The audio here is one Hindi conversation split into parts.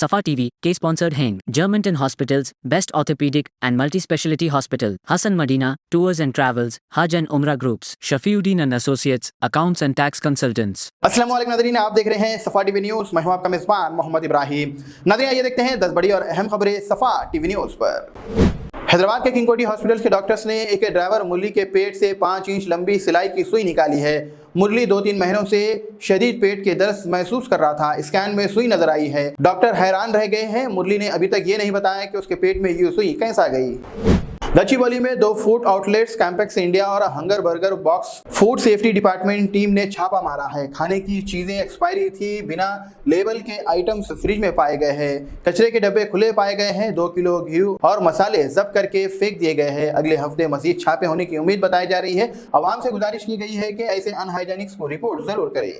Safa TV, K-sponsored Heng, Germantown Hospitals, Best Orthopedic and Multi-Speciality Hospital, Hassan Madina, Tours and Travels, Hajj and Umrah Groups, Shafiuddin and Associates, Accounts and Tax Consultants. अस्सलाम वालेकुम नाज़रीन, आप देख रहे हैं सफ़ा टीवी न्यूज़। मैं हूं आपका मेज़बान मोहम्मद इब्राहिम। नाज़रीन, ये देखते हैं 10 बड़ी और अहम खबरें सफ़ा टीवी न्यूज़ पर। हैदराबाद के किंग कोठी हॉस्पिटल के डॉक्टर्स ने एक ड्राइवर मुरली के पेट से 5 इंच लंबी सिलाई की सुई निकाली है। मुरली 2-3 महीनों से शदीद पेट के दर्द महसूस कर रहा था। स्कैन में सुई नजर आई है। डॉक्टर हैरान रह गए हैं। मुरली ने अभी तक ये नहीं बताया कि उसके पेट में ये सुई कैसे आ गई। गच्चीबौली में 2 फूड आउटलेट्स कैंपेक्स इंडिया और hunger burger box food safety department team ने छापा मारा है। खाने की चीजें एक्सपायरी थी, बिना लेबल के आइटम्स फ्रिज में पाए गए हैं। कचरे के डब्बे खुले पाए गए हैं। 2 किलो घी और मसाले जब्त करके फेंक दिए गए हैं। अगले हफ्ते मजीद छापे होने की उम्मीद बताई जा रही है। आवाम से गुजारिश की गई है कि ऐसे अनहाइजेनिक्स को रिपोर्ट जरूर करें।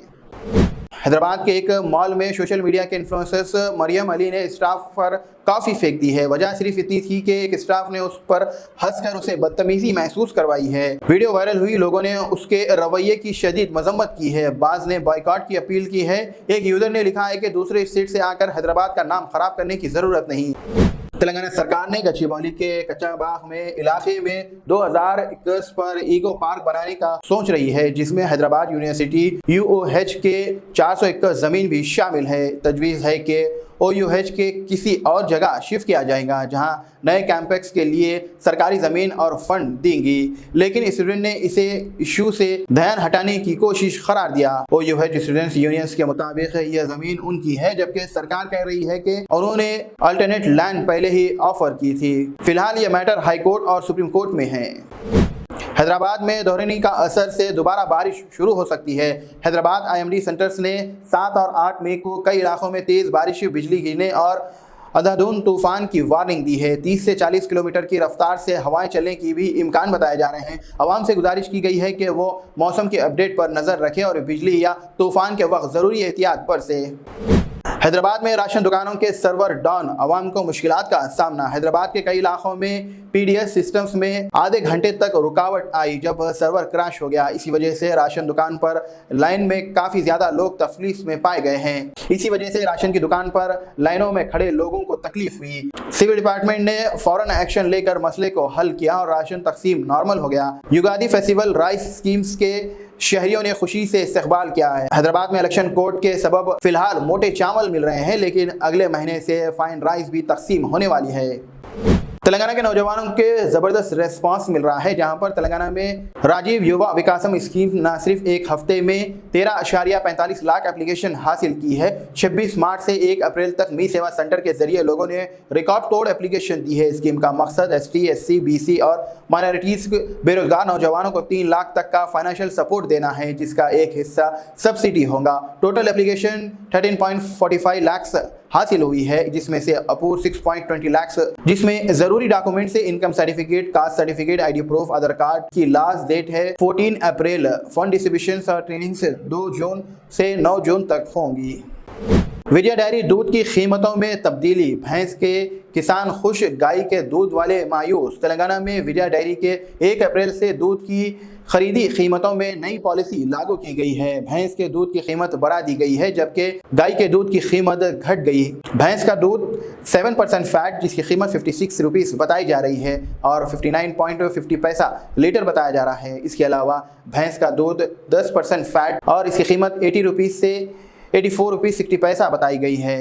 हैदराबाद के एक मॉल में सोशल मीडिया के इन्फ्लुएंसर्स मरियम अली ने स्टाफ पर कॉफ़ी फेंक दी है। वजह सिर्फ इतनी थी कि एक स्टाफ ने उस पर हंसकर उसे बदतमीजी महसूस करवाई है। वीडियो वायरल हुई। लोगों ने उसके रवैये की शदीद मजम्मत की है। बाज़ ने बॉयकॉट की अपील की है। एक यूजर ने लिखा है कि दूसरे स्टेट से आकर हैदराबाद का नाम खराब करने की ज़रूरत नहीं। तेलंगाना सरकार ने गच्चीबौली के कच्चा बाग में इलाके में 2021 पर ईको पार्क बनाने का सोच रही है, जिसमें हैदराबाद यूनिवर्सिटी UOH के 400 एकड़ जमीन भी शामिल है। तजवीज़ है कि OUH के किसी और जगह शिफ्ट किया जाएगा, जहां नए कैंपस के लिए सरकारी ज़मीन और फंड देंगी, लेकिन स्टूडेंट ने इसे इशू से ध्यान हटाने की कोशिश करार दिया। OUH स्टूडेंट्स यूनियंस के मुताबिक यह ज़मीन उनकी है, जबकि सरकार कह रही है कि उन्होंने अल्टरनेट लैंड पहले ही ऑफर की थी। फिलहाल यह मैटर हाई कोर्ट और सुप्रीम कोर्ट में है। हैदराबाद में दोहरानी का असर से दोबारा बारिश शुरू हो सकती है। हैदराबाद IMD सेंटर्स ने 7 और 8 मई को कई इलाकों में तेज़ बारिश, बिजली गिरने और अंधाधुंध तूफान की वार्निंग दी है। 30 से 40 किलोमीटर की रफ्तार से हवाएं चलने की भी इम्कान बताए जा रहे हैं। आवाम से गुजारिश की गई है कि वो मौसम के अपडेट पर नज़र रखें और बिजली या तूफान के वक्त ज़रूरी एहतियात बरतें। हैदराबाद में राशन दुकानों के सर्वर डाउन, आवाम को मुश्किलात का सामना। हैदराबाद के कई इलाकों में PDS सिस्टम्स में आधे घंटे तक रुकावट आई जब सर्वर क्रैश हो गया। इसी वजह से राशन दुकान पर लाइन में काफ़ी ज़्यादा लोग तकलीफ में पाए गए हैं। इसी वजह से राशन की दुकान पर लाइनों में खड़े लोगों को तकलीफ हुई। सिविल डिपार्टमेंट ने फौरन एक्शन लेकर मसले को हल किया और राशन तकसीम नॉर्मल हो गया। युगादी फेस्टिवल राइस स्कीम्स के शहरियों ने खुशी से इस्तकबाल किया है। हैदराबाद में इलेक्शन कोड के सबब फिलहाल मोटे चावल मिल रहे हैं, लेकिन अगले महीने से फाइन राइस भी तकसीम होने वाली है। तेलंगाना के नौजवानों के ज़बरदस्त रेस्पॉन्स मिल रहा है, जहां पर तेलंगाना में राजीव युवा विकासम स्कीम न सिर्फ एक हफ्ते में 13.45 लाख एप्लीकेशन हासिल की है। 26 मार्च से 1 अप्रैल तक मी सेवा सेंटर के जरिए लोगों ने रिकॉर्ड तोड़ एप्लीकेशन दी है। स्कीम का मकसद ST, SC, BC और माइनॉरिटीज़ बेरोजगार नौजवानों को 3 लाख तक का फाइनेंशियल सपोर्ट देना है, जिसका एक हिस्सा सब्सिडी होगा। टोटल एप्लीकेशन 13.45 लाख हासिल हुई है, जिसमें से अपूर्व 6.20 लाख, जिसमें जरूरी डॉक्यूमेंट से income certificate, caste certificate, ID proof, Aadhaar card की लास्ट डेट है 14 अप्रैल। फंड डिस्ट्रीब्यूशन और ट्रेनिंग से 2 जून से 9 जून तक होंगी। विजय डेयरी दूध की कीमतों में तब्दीली, भैंस के किसान खुश, गाय के दूध वाले मायूस। तेलंगाना में विजय डेयरी के 1 अप्रैल से दूध की खरीदी कीमतों में नई पॉलिसी लागू की गई है। भैंस के दूध की कीमत बढ़ा दी गई है, जबकि गाय के दूध की कीमत घट गई। भैंस का दूध 7% फैट, जिसकी कीमत 56 रुपीज़ बताई जा रही है और 59.50 पैसा लीटर बताया जा रहा है। इसके अलावा भैंस का दूध 10% फैट और इसकी कीमत 80 रुपीज़ से 84 रुपीज़ 60 पैसा बताई गई है।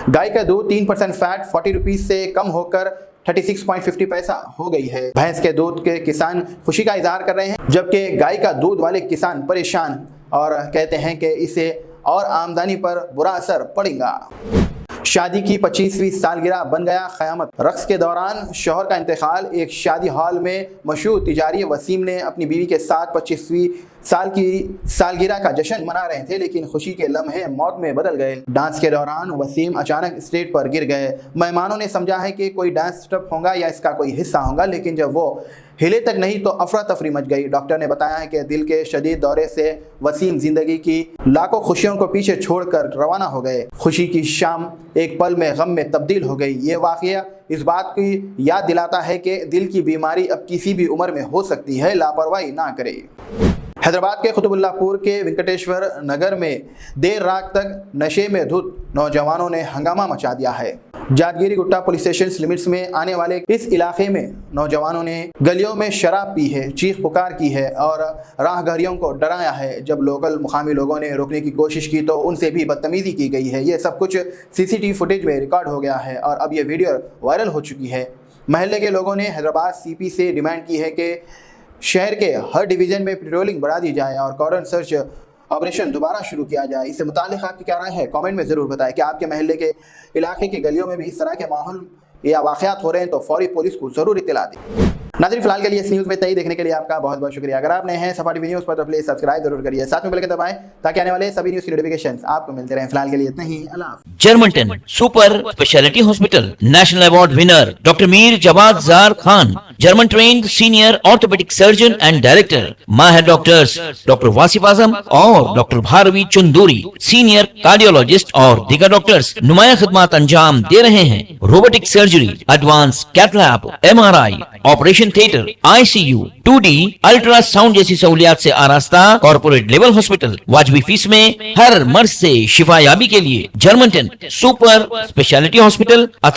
गाय का दूध 3% फैट 40 रुपीज़ से कम होकर 36.50 पैसा हो गई है। भैंस के दूध के किसान खुशी का इजहार कर रहे हैं, जबकि गाय का दूध वाले किसान परेशान और कहते हैं कि इससे और आमदनी पर बुरा असर पड़ेगा। शादी की 25वीं सालगिरह बन गया क़यामत। रक्स के दौरान शौहर का इंतकाल। एक शादी हॉल में मशहूर तिजारी वसीम ने अपनी बीवी के साथ 25वीं साल की सालगिरह का जश्न मना रहे थे, लेकिन खुशी के लम्हे मौत में बदल गए। डांस के दौरान वसीम अचानक स्टेज पर गिर गए। मेहमानों ने समझा है कि कोई डांस स्टेप होगा या इसका कोई हिस्सा होगा, लेकिन जब वो हिले तक नहीं तो अफरा तफरी मच गई। डॉक्टर ने बताया है कि दिल के शदीद दौरे से वसीम जिंदगी की लाखों खुशियों को पीछे छोड़कर रवाना हो गए। खुशी की शाम एक पल में गम में तब्दील हो गई। ये वाक़या इस बात की याद दिलाता है कि दिल की बीमारी अब किसी भी उम्र में हो सकती है, लापरवाही ना करें। हैदराबाद के कुतुबुल्लाहपुर के वेंकटेश्वर नगर में देर रात तक नशे में धुत नौजवानों ने हंगामा मचा दिया है। जादगिरी गुट्टा पुलिस स्टेशन लिमिट्स में आने वाले इस इलाके में नौजवानों ने गलियों में शराब पी है, चीख पुकार की है और राहगीरों को डराया है। जब लोकल मुकामी लोगों ने रोकने की कोशिश की तो उनसे भी बदतमीजी की गई है। ये सब कुछ सीसीटीवी फुटेज में रिकॉर्ड हो गया है और अब ये वीडियो वायरल हो चुकी है। महल्ले के लोगों ने हैदराबाद सीपी से डिमांड की है कि शहर के हर डिवीज़न में पेट्रोलिंग बढ़ा दी जाए और कॉर्डन सर्च ऑपरेशन दोबारा शुरू किया जाए। इससे मुताल्लिक़ आपकी क्या राय है, कमेंट में ज़रूर बताएं कि आपके महल्ले के इलाके की गलियों में भी इस तरह के माहौल या वाक़यात हो रहे हैं तो फौरी पुलिस को ज़रूर इत्तला दें। नाज़रीन, फिलहाल के लिए इस न्यूज़ में तय देखने के लिए आपका बहुत बहुत शुक्रिया। अगर आप नए हैं सफा टीवी न्यूज़ पर तो प्लीज़ सब्सक्राइब जरूर करिए, साथ में बेल आइकन दबाएं ताकि आने वाले सभी न्यूज़ की नोटिफिकेशन आपको मिलते रहें। फिलहाल के लिए इतना ही, अल्लाह हाफ़िज़। Germanten super speciality hospital, national award winner doctor Mir Jawad Zar Khan, German trained senior orthopaedic surgeon and director, माहिर डॉक्टर्स डॉक्टर वासिफ आजम और doctor Bharavi Chanduri, senior cardiologist और दीगर डॉक्टर्स नुमाया खिदमत अंजाम दे रहे हैं। Robotic surgery, advance cath lab, MRI, operation theatre, ICU, 2D ultrasound जैसी सहूलियात से आरास्ता कॉर्पोरेट लेवल हॉस्पिटल। वाजबी फीस में हर मर्ज से शिफायाबी के लिए जर्मनटन सुपर स्पेशलिटी हॉस्पिटल,